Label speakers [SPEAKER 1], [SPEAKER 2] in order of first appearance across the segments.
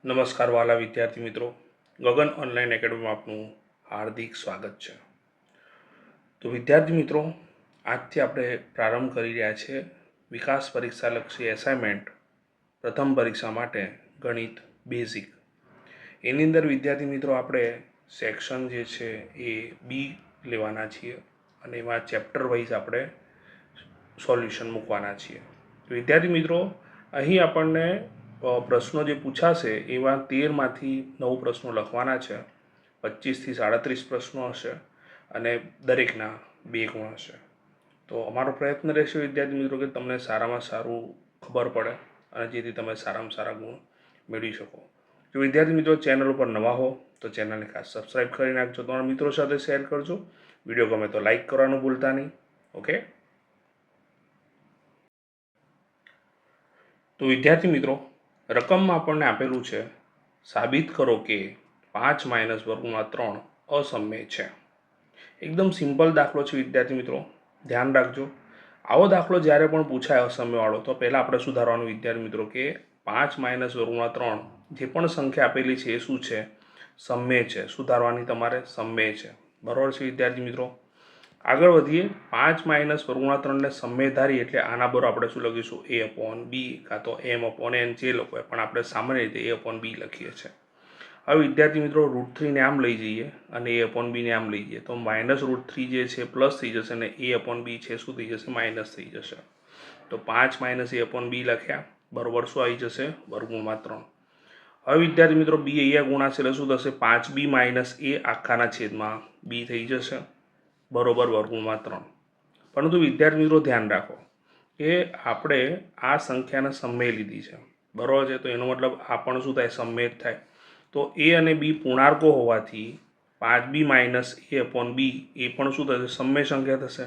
[SPEAKER 1] નમસ્કાર વાલા વિદ્યાર્થી મિત્રો, ગગન ઓનલાઈન એકેડમીમાં આપનું હાર્દિક સ્વાગત છે। તો વિદ્યાર્થી મિત્રો, આજથી આપણે પ્રારંભ કરી રહ્યા છીએ વિકાસ પરીક્ષાલક્ષી એસાઇનમેન્ટ પ્રથમ પરીક્ષા માટે ગણિત બેઝિક। એની અંદર વિદ્યાર્થી મિત્રો આપણે સેક્શન જે છે એ બી લેવાના છીએ અને એમાં ચેપ્ટર વાઇઝ આપણે સોલ્યુશન મૂકવાના છીએ। વિદ્યાર્થી મિત્રો, અહીં આપણને પ્રશ્નો જે પૂછાશે એવા 13માંથી 9 પ્રશ્નો લખવાના છે। 25થી 37 પ્રશ્નો હશે અને દરેકના 2 ગુણ હશે। તો અમારો પ્રયત્ન રહેશે વિદ્યાર્થી મિત્રો કે તમને સારામાં સારું ખબર પડે અને જેથી તમે સારામાં સારા ગુણ મેળવી શકો। જો વિદ્યાર્થી મિત્રો ચેનલ ઉપર નવા હો તો ચેનલને ખાસ સબસ્ક્રાઈબ કરી નાખજો, તમારા મિત્રો સાથે શેર કરજો, વિડીયો ગમે તો લાઈક કરવાનું ભૂલતા નહીં। ઓકે, તો વિદ્યાર્થી મિત્રો, રકમમાં આપણને આપેલું છે સાબિત કરો કે 5 - વર્ગમૂળ 3 અસમય છે। એકદમ સિમ્પલ દાખલો છે વિદ્યાર્થી મિત્રો, ધ્યાન રાખજો। આવો દાખલો જ્યારે પણ પૂછાય અસમયવાળો તો પહેલાં આપણે સુધારવાનું વિદ્યાર્થી મિત્રો કે 5 - વર્ગમૂળ 3 જે પણ સંખ્યા આપેલી છે એ શું છે? સમય છે। સુધારવાની તમારે સમય છે, બરાબર છે વિદ્યાર્થી મિત્રો। આગળ વધીએ, 5 - વર્ગમૂળ 3 ને સમય ધારી એટલે આના બરાબર આપણે શું લખીશું? a/b કાં તો m/n જે લખો, પણ આપણે સામાન્ય રીતે a/b લખીએ છીએ। હવે વિદ્યાર્થી મિત્રો, √3 ને આમ લઈ જઈએ અને a/b ને આમ લઈ જઈએ તો -√3 જે છે પ્લસ થઈ જશે અને a/b છે શું થઈ જશે? માઇનસ થઈ જશે। તો 5 - a/b લખ્યા, બરોબર શું આવી જશે? વર્ગમૂળમાં 3। હવે વિદ્યાર્થી મિત્રો, b અહીંયા ગુણાશે એટલે શું થશે? 5b - a આખાના છેદમાં b થઈ જશે, બરોબર વર્ગમૂળમાં 3। પરંતુ વિદ્યાર્થી મિત્રો ધ્યાન રાખો કે આપણે આ સંખ્યાને સમય લીધી છે, બરોબર છે, તો એનો મતલબ આ પણ શું થાય? સમય જ થાય। તો a અને b પૂર્ણાંકો હોવાથી 5b - a/b એ પણ શું થશે? સમય સંખ્યા થશે।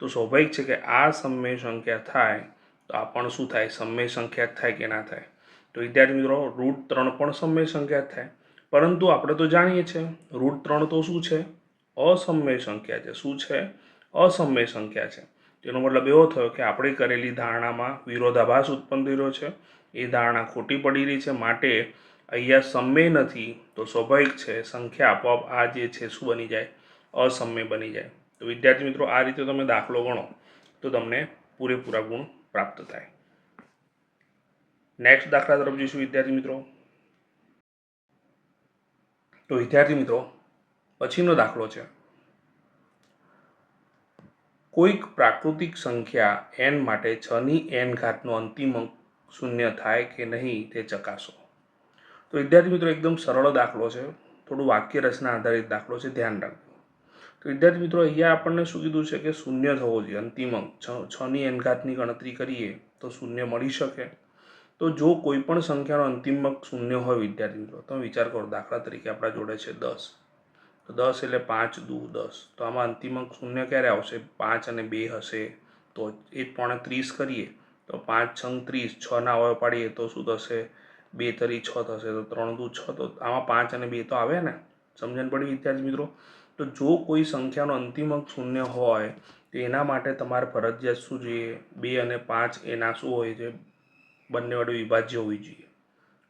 [SPEAKER 1] તો સ્વાભાવિક છે કે આ સમય સંખ્યા થાય તો આ પણ શું થાય? સમય સંખ્યા થાય કે ના થાય? તો વિદ્યાર્થી મિત્રો, √3 પણ સમય સંખ્યા થાય, પરંતુ આપણે તો જાણીએ છીએ √3 તો શું છે? અસમય સંખ્યા છે। શું છે? અસમય સંખ્યા છે। તેનો મતલબ એવો થયો કે આપણે કરેલી ધારણામાં વિરોધાભાસ ઉત્પન્ન થઈ રહ્યો છે, એ ધારણા ખોટી પડી રહી છે, માટે અહીંયા સમય નથી તો સ્વાભાવિક છે સંખ્યા આપોઆપ આ જે છે શું બની જાય? અસમય બની જાય। તો વિદ્યાર્થી મિત્રો, આ રીતે તમે દાખલો ગણો તો તમને પૂરેપૂરા ગુણ પ્રાપ્ત થાય। નેક્સ્ટ દાખલા તરફ જઈશું વિદ્યાર્થી મિત્રો। તો વિદ્યાર્થી મિત્રો, પછીનો દાખલો છે, કોઈક પ્રાકૃતિક સંખ્યા n માટે 6n નો અંતિમ અંક 0 થાય કે નહીં તે ચકાસો। તો વિદ્યાર્થી મિત્રો, એકદમ સરળ દાખલો છે, થોડું વાક્ય રચના આધારિત દાખલો છે, ધ્યાન રાખજો। તો વિદ્યાર્થી મિત્રો, અહીંયા આપણને શું કીધું છે કે 0 થવો જોઈએ અંતિમ અંક। 6ની ગણતરી કરીએ તો 0 મળી શકે। તો જો કોઈ પણ સંખ્યાનો અંતિમ અંક 0 હોય વિદ્યાર્થી મિત્રો, તમે વિચાર કરો, દાખલા તરીકે આપણા જોડે છે 10, તો 10 એટલે 5 દુ 10, તો આમાં અંતિમ અંક 0 ક્યારે આવશે? 5 અને 2 હશે તો 1 × 30 કરીએ તો 5 × 30, 6ના અવયવ પાડીએ તો શું થશે? 2 × 3 = 6 થશે, તો 3 દુ 6, તો આમાં 5 અને 2 તો આવે ને? સમજણ પડી વિદ્યાર્થી મિત્રો? તો જો કોઈ સંખ્યાનો અંતિમ અંક 0 હોય તો એના માટે તમારે ફરજિયાત શું જોઈએ? 2 અને 5 એના શું હોય છે? બંને વડે વિભાજ્ય હોવી જોઈએ।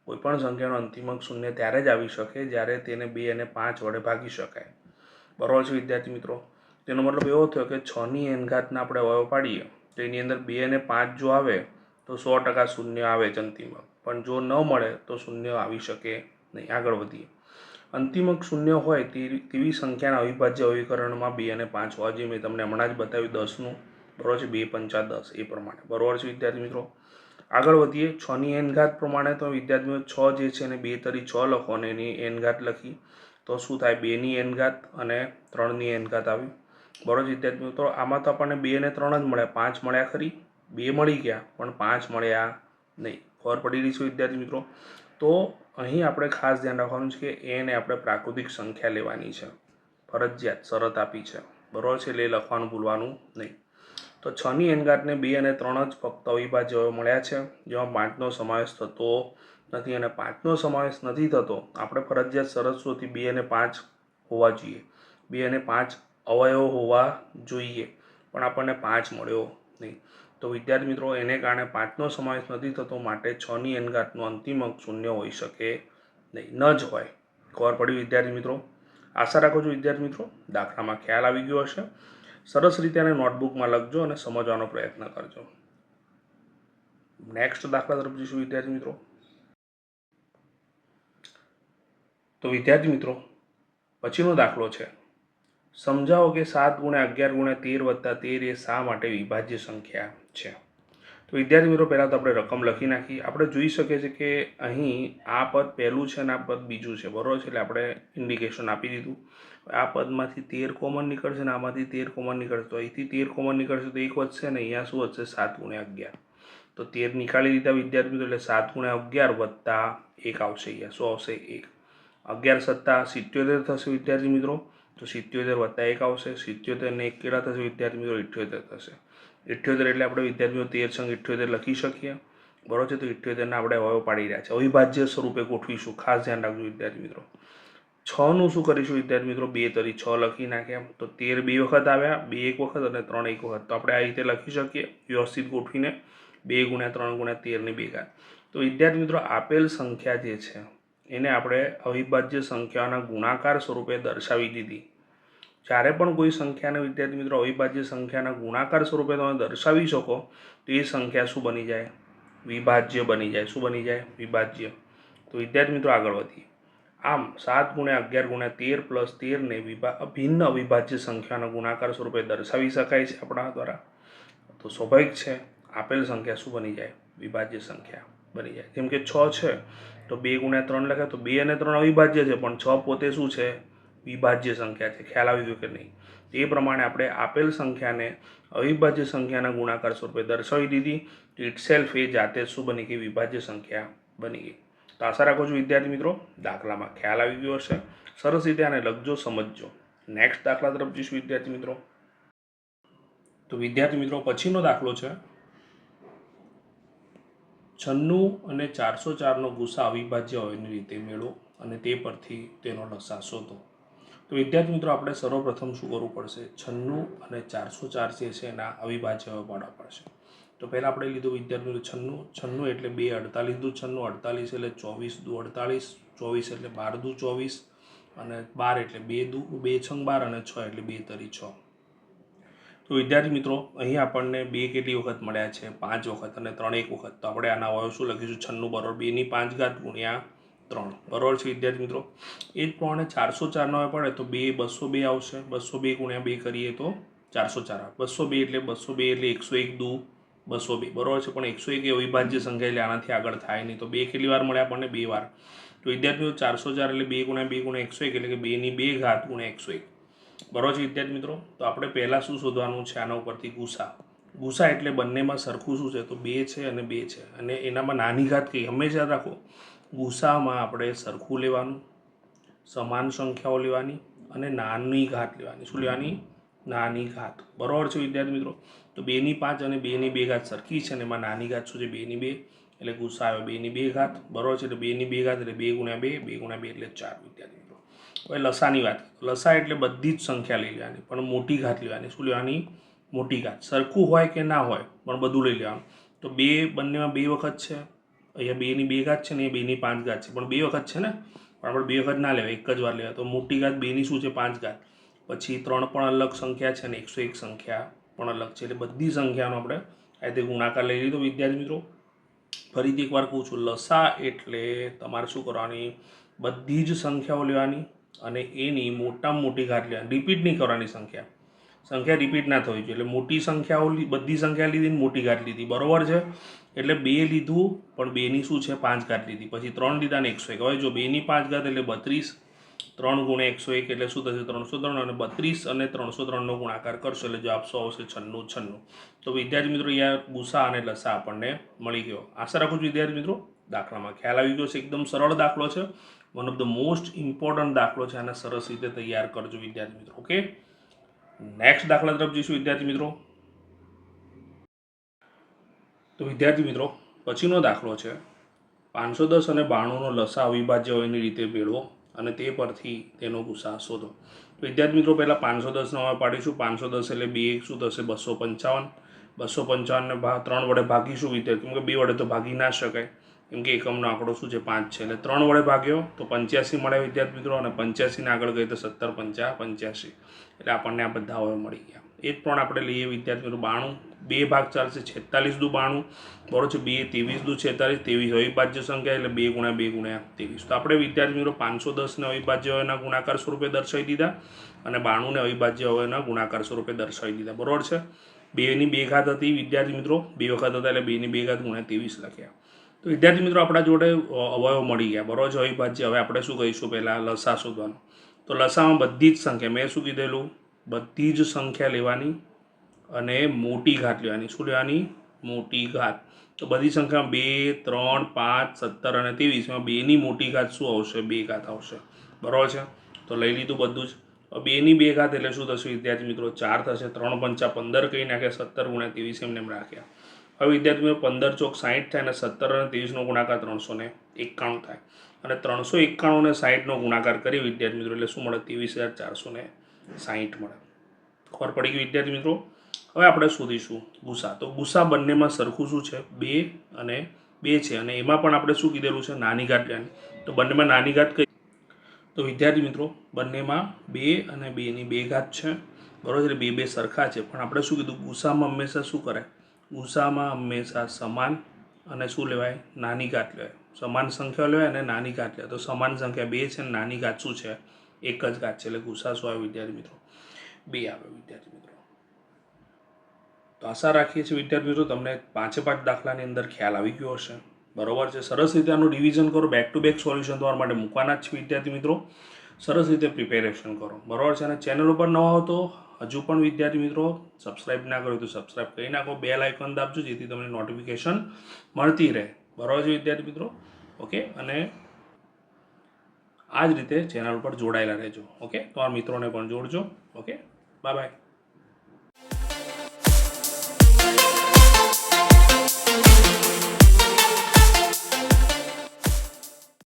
[SPEAKER 1] કોઈપણ સંખ્યાનો અંતિમ અંક 0 ત્યારે જ આવી શકે જ્યારે તેને 2 અને 5 વડે ભાગી શકાય, બરાબર છે વિદ્યાર્થી મિત્રો? તેનો મતલબ એવો થયો કે 6ની n-ઘાતના આપણે અવયવ પાડીએ તો એની અંદર 2 અને 5 જો આવે તો 100% 0 આવે જ અંતિમ અંક, પણ જો ન મળે તો 0 આવી શકે નહીં। આગળ વધીએ, અંતિમ અંક 0 હોય તેવી સંખ્યાના અવિભાજ્ય અવિકરણમાં 2 અને 5 હોવા જોઈએ। મેં તમને હમણાં જ બતાવ્યું 10નું, બરાબર છે, 2 × 5 = 10 એ પ્રમાણે, બરાબર છે વિદ્યાર્થી મિત્રો? આગળ વધીએ, 6ની n-ઘાત પ્રમાણે તો વિદ્યાર્થી મિત્રો 6 જે છે એને 2 તરી 6 લખો અને એની n-ઘાત લખી તો શું થાય? 2ની n-ઘાત અને 3ની n-ઘાત આવી, બરાબર છે વિદ્યાર્થી મિત્રો? આમાં તો આપણને 2 અને 3 જ મળ્યા, 5 મળ્યા ખરી? 2 મળી ગયા પણ 5 મળ્યા નહીં। ખબર પડી રહી છે વિદ્યાર્થી મિત્રો? તો અહીં આપણે ખાસ ધ્યાન રાખવાનું છે કે એને આપણે પ્રાકૃતિક સંખ્યા લેવાની છે, ફરજિયાત શરત આપી છે, બરાબર છે, એટલે લખવાનું ભૂલવાનું નહીં। તો 6ની n-ઘાતને 2 અને 3 જ ફક્ત અવિભાજ્ય અવયવ મળ્યા છે, જેમાં 5નો સમાવેશ થતો નથી, અને 5નો સમાવેશ નથી થતો આપણે ફરજિયાત શરત શું હતી? 2 અને 5 હોવા જોઈએ, 2 અને 5 અવયવ હોવા જોઈએ, પણ આપણને 5 મળ્યો નહીં। તો વિદ્યાર્થી મિત્રો, એને કારણે 5નો સમાવેશ નથી થતો, માટે 6ની n-ઘાતનો અંતિમ અંક 0 હોઈ શકે નહીં, ન જ હોય. ખબર પડી વિદ્યાર્થી મિત્રો? આશા રાખું છું વિદ્યાર્થી મિત્રો દાખલામાં ખ્યાલ આવી ગયો હશે. સરસ રીતે આને નોટબુકમાં લખજો અને સમજવાનો પ્રયત્ન કરજો. નેક્સ્ટ દાખલા તરફ જઈશું વિદ્યાર્થી મિત્રો. તો વિદ્યાર્થી મિત્રો પછીનો દાખલો છે, સમજાવો કે 7 × 11 × 13 + 13 એ શા માટે વિભાજ્ય સંખ્યા છે. તો વિદ્યાર્થી મિત્રો પહેલાં તો આપણે રકમ લખી નાખી. આપણે જોઈ શકીએ છીએ કે અહીં આ પદ પહેલું છે અને આ પદ બીજું છે, બરાબર છે. એટલે આપણે ઇન્ડિકેશન આપી દીધું. આ પદમાંથી 13 કોમન નીકળશે અને આમાંથી 13 કોમન નીકળશે. તો અહીંથી 13 કોમન નીકળશે તો 1 વધશે ને અહીંયા શું વધશે? 7 × 11. તો 13 નીકાળી દીધા વિદ્યાર્થી મિત્રો, એટલે 7 × 11 + 1 આવશે. અહીંયા શું આવશે? 1. 11 + 7 = 77 થશે વિદ્યાર્થી મિત્રો. તો 77 + 1 આવશે. 77 ને 1 કેટલા થશે વિદ્યાર્થી મિત્રો? 78 થશે. 78 એટલે આપણે વિદ્યાર્થીઓ 13 × 78 લખી શકીએ, બરાબર છે. તો 78 આપણે અવયવ પાડી રહ્યા છે. અવિભાજ્ય સ્વરૂપે ગોઠવીશું, ખાસ ધ્યાન રાખજો વિદ્યાર્થી મિત્રો. 6નું શું કરીશું વિદ્યાર્થી મિત્રો? 2 તરી 6 લખી નાખ્યા. તો 13 2 વખત આવ્યા, 2 1 વખત અને 3 1 વખત. તો આપણે આ રીતે લખી શકીએ વ્યવસ્થિત ગોઠવીને, 2 × 3 × 13 તો વિદ્યાર્થી મિત્રો આપેલ સંખ્યા જે છે એને આપણે અવિભાજ્ય સંખ્યાઓના ગુણાકાર સ્વરૂપે દર્શાવી દીધી. જ્યારે પણ કોઈ સંખ્યાને વિદ્યાર્થી મિત્રો અવિભાજ્ય સંખ્યાના ગુણાકાર સ્વરૂપે તમે દર્શાવી શકો તો એ સંખ્યા શું બની જાય? વિભાજ્ય બની જાય. શું બની જાય? વિભાજ્ય. તો વિદ્યાર્થી મિત્રો આગળ વધીએ. આમ 7 × 11 × 13 + 13 ને ભિન્ન અવિભાજ્ય સંખ્યાના ગુણાકાર સ્વરૂપે દર્શાવી શકાય છે આપણા દ્વારા. તો સ્વાભાવિક છે આપેલ સંખ્યા શું બની જાય? વિભાજ્ય સંખ્યા બની જાય. જેમ કે 6 છે તો 2 × 3 લખે તો 2 અને 3 અવિભાજ્ય છે, પણ 6 પોતે શું છે? વિભાજ્ય સંખ્યા છે. ખ્યાલ આવી ગયો કે નહીં? એ પ્રમાણે આપણે આપેલ સંખ્યાને અવિભાજ્ય સંખ્યાના ગુણાકાર સ્વરૂપે દર્શાવી દીધી. ઇટસેલ્ફ એ જાતે શું બની ગઈ? વિભાજ્ય સંખ્યા બની ગઈ. તો આશા રાખું છું વિદ્યાર્થી મિત્રો દાખલામાં ખ્યાલ આવી ગયો હશે. સરસ રીતે આને લખજો, સમજજો. નેક્સ્ટ દાખલા તરફ જઈશું વિદ્યાર્થી મિત્રો. તો વિદ્યાર્થી મિત્રો પછીનો દાખલો છે, 96 અને 404નો ગુસા અવિભાજ્ય અવયવની રીતે મેળવો અને તે પરથી તેનો લસા શોધો. તો વિદ્યાર્થી મિત્રો આપણે સર્વપ્રથમ શું કરવું પડશે? 96 અને 404 જે છે એના અવિભાજ્ય અવયવ પાડવા પડશે. તો પહેલાં આપણે લીધું વિદ્યાર્થી મિત્રો 96 એટલે 2 48 લીધું. 96 એટલે 24 × 2 = 48, 24 એટલે 12 × 24 અને 12 એટલે 2 × 12 અને 6 એટલે 2 તરી 6. તો વિદ્યાર્થી મિત્રો અહીં આપણને 2 કેટલી વખત મળ્યા છે? 5 વખત અને 3 1 વખત. તો આપણે આના અવયવ શું લખીશું? 96 = 2 × 5 × 3, બરાબર છે વિદ્યાર્થી મિત્રો. એ જ પ્રમાણે 404નો અવયવ પડે તો 202 આવશે. 202 × 2 કરીએ તો 404 આવે. 202 એટલે 101 દૂ 202, બરાબર છે. પણ 101 એ અવિભાજ્ય સંખ્યા એટલે આનાથી આગળ થાય નહીં. તો 2 કેટલી વાર મળે આપણને? 2 વાર. તો વિદ્યાર્થી મિત્રો 404 એટલે 2 × 2 × 101 એટલે કે 2² × 101, બરાબર છે વિદ્યાર્થી મિત્રો. તો આપણે પહેલાં શું શોધવાનું છે? આના ઉપરથી ગુસા. ગુસા એટલે બંનેમાં સરખું શું છે? તો 2 છે અને 2 છે. અને એનામાં નાની ઘાત કઈ? હંમેશા રાખો ગુસામાં આપણે સરખું લેવાનું, સમાન સંખ્યાઓ લેવાની અને નાની ઘાત લેવાની. શું લેવાની? નાની ઘાત, બરાબર છે વિદ્યાર્થી મિત્રો. તો 2/5 અને 2² સરખી છે અને એમાં નાની ઘાત શું છે? 2/2 એટલે ગુસા આવ્યો 2/2, બરાબર છે. એટલે 2/2 એટલે 2 × 2, 2 × 2 એટલે 4 વિદ્યાર્થી મિત્રો. હવે લસાની વાત. લસા એટલે બધી જ સંખ્યા લઈ લેવાની, પણ મોટી ઘાત લેવાની. શું લેવાની? મોટી ઘાત. સરખું હોય કે ના હોય પણ બધું લઈ લેવાનું. તો બંનેમાં 2 વખત છે. અહીંયા 2² છે ને એ 2/5 છે, પણ 2 વખત છે ને, પણ આપણે 2 વખત ના લેવાય, એક જ વાર લેવાય. તો મોટી ઘાત 2ની શું છે? 5 પછી 3 પણ અલગ સંખ્યા છે અને 101 સંખ્યા પણ અલગ છે. એટલે બધી સંખ્યાનો આપણે આ રીતે ગુણાકાર લઈ લીધો વિદ્યાર્થી મિત્રો. ફરીથી એકવાર કહું છું, લસા એટલે તમારે શું કરવાની? બધી જ સંખ્યાઓ લેવાની અને એની મોટામાં મોટી ઘાત લેવાની. રિપીટ નહીં કરવાની સંખ્યા રિપીટ ના થવી જોઈએ. એટલે મોટી સંખ્યાઓ બધી સંખ્યા લીધી ને મોટી ઘાત લીધી, બરાબર છે. એટલે 2 લીધું પણ 2ની શું છે? 5 ઘાત લીધી. પછી 3 લીધા ને 101. હવે જો 2/5 એટલે 32, 3 × 101 એટલે શું થશે? 303. અને 32 અને 303નો ગુણાકાર કરશો એટલે જવાબ શું આવશે? 96. તો વિદ્યાર્થી મિત્રો અહીંયા ગુસા અને લસા આપણને મળી ગયો. આશા રાખું છું વિદ્યાર્થી મિત્રો દાખલામાં ખ્યાલ આવી ગયો છે. એકદમ સરળ દાખલો છે, one of the most important દાખલો છે. આને સરસ રીતે તૈયાર કરજો વિદ્યાર્થી મિત્રો. ઓકે, નેક્સ્ટ દાખલા તરફ જઈશું વિદ્યાર્થી મિત્રો. તો વિદ્યાર્થી મિત્રો પછીનો દાખલો છે, 510 અને 92નો લસા અવિભાજ્ય અવયવની રીતે મેળવો અને તે પરથી તેનો ગુસા શોધો. તો વિદ્યાર્થી મિત્રો પહેલાં 510નો અવયવ પાડીશું. 510 એટલે 2 શું થશે? 255. 255ને 3 વડે ભાગીશું વિદ્યાર્થી, કેમ કે 2 વડે તો ભાગી ના શકાય. એમ કે એકમનો આંકડો શું છે 5 છે, એટલે 3 વડે ભાગ્યો તો 85 મળે વિદ્યાર્થી મિત્રો, અને 85 ને આગળ ગઈ તો 17 પંચા 85, એટલે આપણને આ બધા હવે મળી ગયા. એ જ પણ આપણે લઈએ વિદ્યાર્થી મિત્રો 92, 2 ભાગ ચાલશે, 46 દુ 92, બરોબર છે, 2 23 દુ 46, 23 અવિભાજ્ય સંખ્યા એટલે 2 ગુણ્યા 2 ગુણ્યા 23. તો આપણે વિદ્યાર્થી મિત્રો 510 ને અવિભાજ્ય અવયવના ગુણાકાર સ્વરૂપે દર્શાવી દીધા, અને 92 ને અવિભાજ્ય અવયવના ગુણાકાર સ્વરૂપે દર્શાવી દીધા, બરોબર છે. 2 ની 2 ઘાત હતી વિદ્યાર્થી મિત્રો, 2 વખત હતા એટલે 2 ની 2 ઘાત ગુણ્યા 23 લખ્યા. તો વિદ્યાર્થી મિત્રો આપણા જોડે અવયવ મળી ગયા, બરોબર છે, અવિભાજ્ય. હવે આપણે શું કહીશું, પહેલાં લસા શોધવાનો. તો લસામાં બધી જ સંખ્યા, મેં શું કીધેલું, બધી જ સંખ્યા લેવાની અને મોટી ઘાત લેવાની. શું લેવાની? મોટી ઘાત. તો બધી સંખ્યા 2 3 5 17 અને 23 માં 2 ની મોટી ઘાત શું આવશે? 2 ઘાત આવશે, બરાબર છે. તો લઈ લીધું બધું જ. 2 ની 2 ઘાત એટલે શું થશે વિદ્યાર્થી મિત્રો? 4 થશે. 3 પંચા 15 કહી નાખ્યા, 17 ગુણ્યા 23 એમને એમ રાખ્યા. હવે વિદ્યાર્થી મિત્રો 15 ચોક 60 થાય, અને 17 અને 23 નો ગુણાકાર 391 થાય, અને 391 ને 60 નો ગુણાકાર કરી વિદ્યાર્થી મિત્રો એટલે શું મળે? 23,460 મળે. ખબર પડી ગઈ વિદ્યાર્થી મિત્રો? હવે આપણે શોધીશું ગુસા. તો ગુસા બંનેમાં સરખું શું છે? 2 અને 2 છે, અને એમાં પણ આપણે શું કીધેલું છે? નાની ઘાત લેવાની. તો બંનેમાં નાની ઘાત કઈ? તો વિદ્યાર્થી મિત્રો બંનેમાં 2 અને 2 ની 2 ઘાત છે, બરોબર છે, 2 2 સરખા છે. પણ આપણે શું કીધું? ગુસામાં હંમેશા શું કરાય? ગુસામાં હંમેશા સમાન અને શું લેવાય? નાની ઘાત લેવાય. સમાન સંખ્યા લેવાય અને નાની ઘાત લેવાય. તો સમાન સંખ્યા 2 છે, અને નાની ઘાત શું છે? એક જ ઘાત છે, એટલે ગુસા શું આવે વિદ્યાર્થી મિત્રો? 2 આવે વિદ્યાર્થી મિત્રો. તો આશા રાખીએ છીએ વિદ્યાર્થી મિત્રો તમને 5 દાખલાની અંદર ખ્યાલ આવી ગયો હશે, બરોબર છે. સરસ રીતે આનું રિવિઝન કરો, બેક ટુ બેક સોલ્યુશન તમારા માટે મૂકવાના જ છે વિદ્યાર્થી મિત્રો. સરસ રીતે પ્રિપેરેશન કરો, બરોબર છે. અને ચેનલ ઉપર નવા હો તો હજુ પણ વિદ્યાર્થી મિત્રો સબસ્ક્રાઇબ ના કરો તો સબસ્ક્રાઇબ કરી નાખો, બેલ આઇકન દાબજો જેથી તમને નોટિફિકેશન મળતી રહે, બરોબર છે વિદ્યાર્થી મિત્રો. ઓકે, અને આ જ રીતે ચેનલ પર જોડાયેલા રહેજો. ઓકે, તમારા મિત્રોને પણ જોડજો. Okay, bye bye.